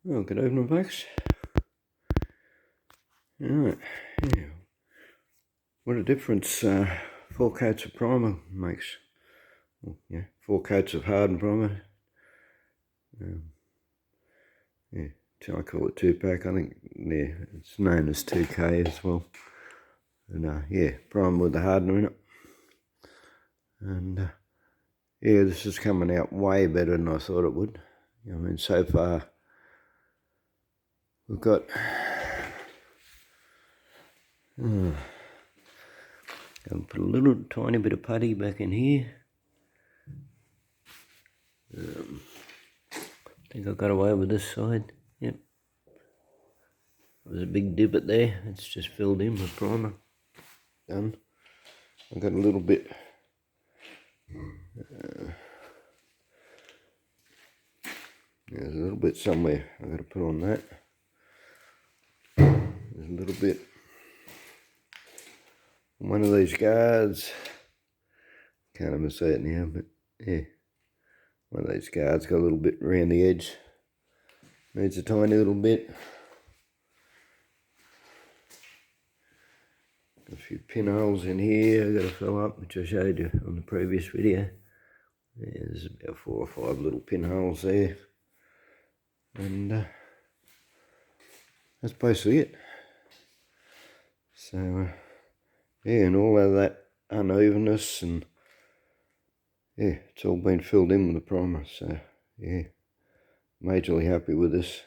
Well, good evening, folks. Right, yeah. What a difference 4 coats of primer makes. Well, yeah, 4 coats of hardened primer. Yeah, I call it 2-pack. I think it's known as 2K as well. And yeah, primer with the hardener in it. And yeah, this is coming out way better than I thought it would. I mean, so far we've got I'll put a little tiny bit of putty back in here. I think I got away with this side. Yep. There's a big divot there. It's just filled in with primer. Done. I've got a little bit. There's a little bit somewhere I've got to put on that. There's a little bit. One of these guards. Can't even see it now, but yeah. One of these guards got a little bit around the edge. Needs a tiny little bit. A few pinholes in here I've got to fill up, which I showed you on the previous video. Yeah, there's about 4 or 5 little pinholes there. And that's basically it. So, yeah, and all of that unevenness and yeah, it's all been filled in with the primer. So, yeah, majorly happy with this.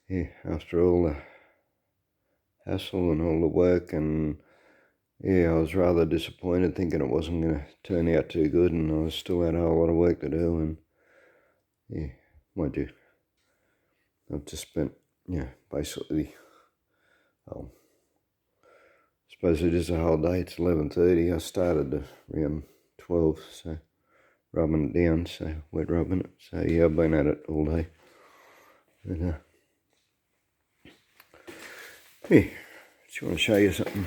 Yeah, after all the hassle and all the work, and yeah, I was rather disappointed thinking it wasn't going to turn out too good, and I still had a whole lot of work to do, and yeah, mind you, I've just spent, yeah, basically, I suppose it is a whole day. It's 11:30. I started around 12, so rubbing it down, so wet rubbing it. So yeah, I've been at it all day. And yeah, just want to show you something.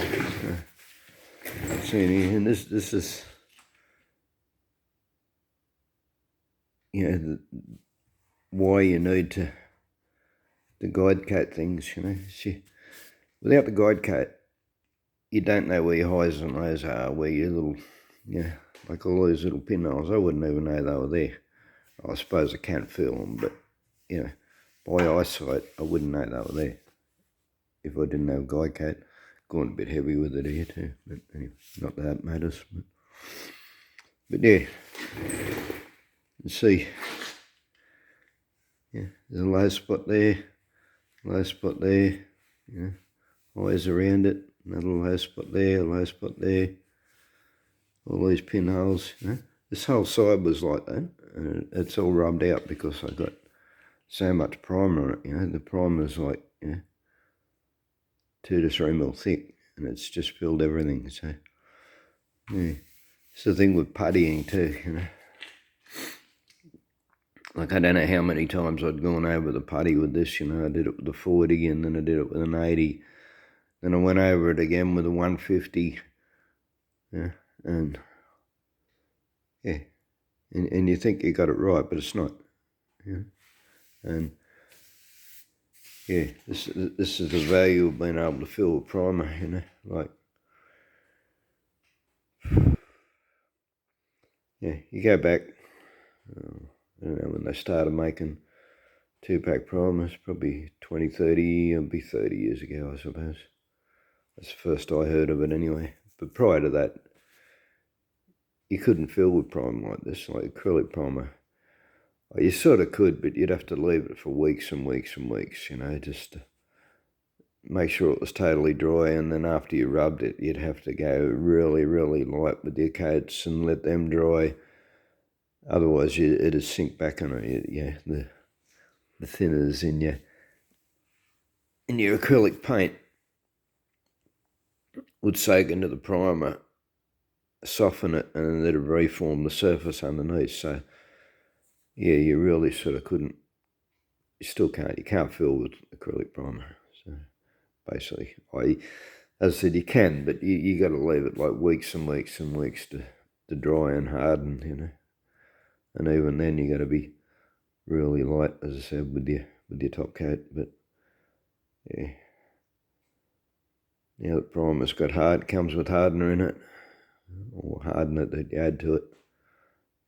See here, and this is, you know, why you need to the guide coat things. You know, see, without the guide coat, you don't know where your highs and lows are, where your little, you know, like all these little pinholes. I wouldn't even know they were there. I suppose I can't feel them, but you know, by eyesight, I wouldn't know they were there if I didn't have guide coat. Going a bit heavy with it here too, but anyway, not that it matters. But yeah, you see, yeah, there's a low spot there, you know, eyes around it, another low spot there, all these pinholes, you know. This whole side was like that, and it's all rubbed out because I got so much primer on it, you know. The primer's like, you know, 2 to 3 mil thick, and it's just filled everything. So yeah, it's the thing with puttying too, you know. Like, I don't know how many times I'd gone over the putty with this, you know. I did it with the 40, and then I did it with an 80. Then I went over it again with a 150. Yeah, and yeah, and you think you got it right, but it's not. Yeah, and yeah, this is the value of being able to fill with primer, you know. Like, yeah, you go back, I don't know when they started making 2-pack primers, probably 20, 30, it'll be 30 years ago, I suppose. That's the first I heard of it anyway. But prior to that, you couldn't fill with primer like this, like acrylic primer. Well, you sort of could, but you'd have to leave it for weeks and weeks and weeks, you know, just to make sure it was totally dry. And then after you rubbed it, you'd have to go really, really light with your coats and let them dry. Otherwise, it'd sink back on it. Yeah, the thinners in your acrylic paint would soak into the primer, soften it, and then it'd reform the surface underneath. So yeah, you really sort of couldn't. You still can't. You can't fill with acrylic primer. So basically, as I said, you can, but you got to leave it like weeks and weeks and weeks to dry and harden, you know. And even then, you got to be really light, as I said, with your top coat. But yeah, now the primer's got hard, comes with hardener in it, or hardener that you add to it.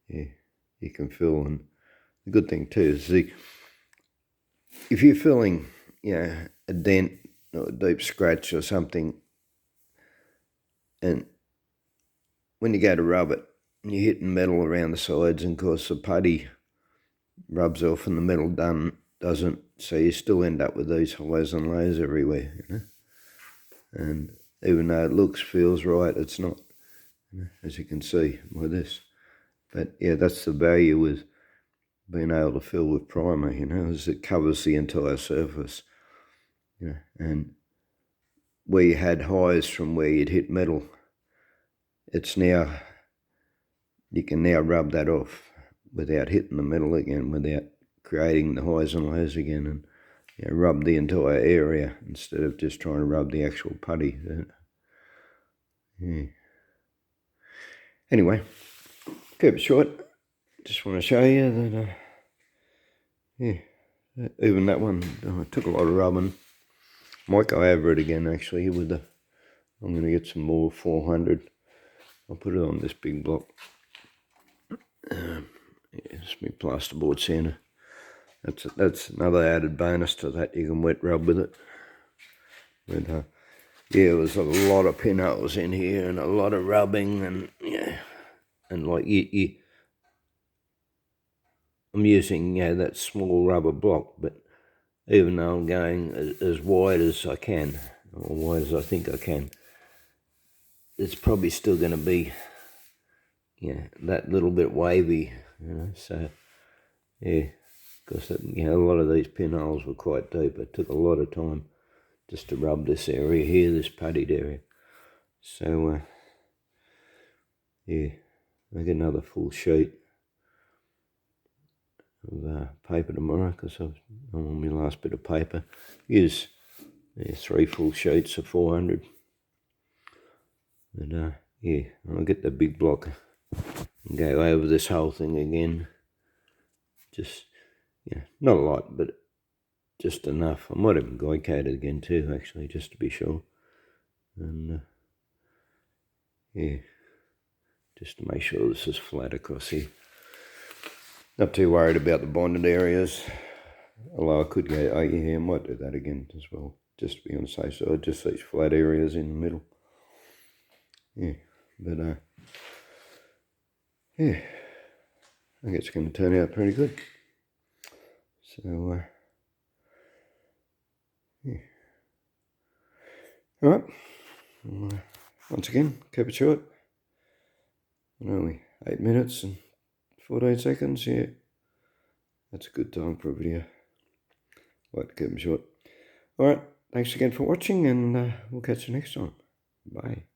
Yeah, you can fill. And the good thing too is if you're filling, a dent or a deep scratch or something, and when you go to rub it, you're hitting metal around the sides, and of course the putty rubs off and the metal doesn't, so you still end up with these hollows and layers everywhere, And even though it feels right, it's not, as you can see by this. But yeah, that's the value with being able to fill with primer, is it covers the entire surface. And where you had highs from where you'd hit metal, you can now rub that off without hitting the metal again, without creating the highs and lows again, and rub the entire area instead of just trying to rub the actual putty. Yeah. Anyway, keep it short. Just want to show you that, even that one took a lot of rubbing. Might go over it again actually I'm going to get some more 400. I'll put it on this big block. It's my plasterboard sander. That's another added bonus to that. You can wet rub with it. But yeah, there's a lot of pinholes in here and a lot of rubbing, and and like I'm using that small rubber block, but even though I'm going as wide as I can, or wide as I think I can, it's probably still going to be that little bit wavy, so yeah, because a lot of these pinholes were quite deep. It took a lot of time just to rub this area here, this puttied area. So yeah, I get another full sheet of paper tomorrow, because I'm on my last bit of paper. Use 3 full sheets of 400. And yeah, I'll get the big block and go over this whole thing again. Just, not a lot, but just enough. I might even guide coat it again too, actually, just to be sure. And yeah, just to make sure this is flat across here. Not too worried about the bonded areas, although I could go, I might do that again as well, just to be on the safe side, just these flat areas in the middle. Yeah, but yeah, I think it's going to turn out pretty good. So, yeah. All right. Once again, keep it short. Only 8 minutes and 14 seconds. Yeah, that's a good time for a video. I like to keep them short. All right. Thanks again for watching, and we'll catch you next time. Bye.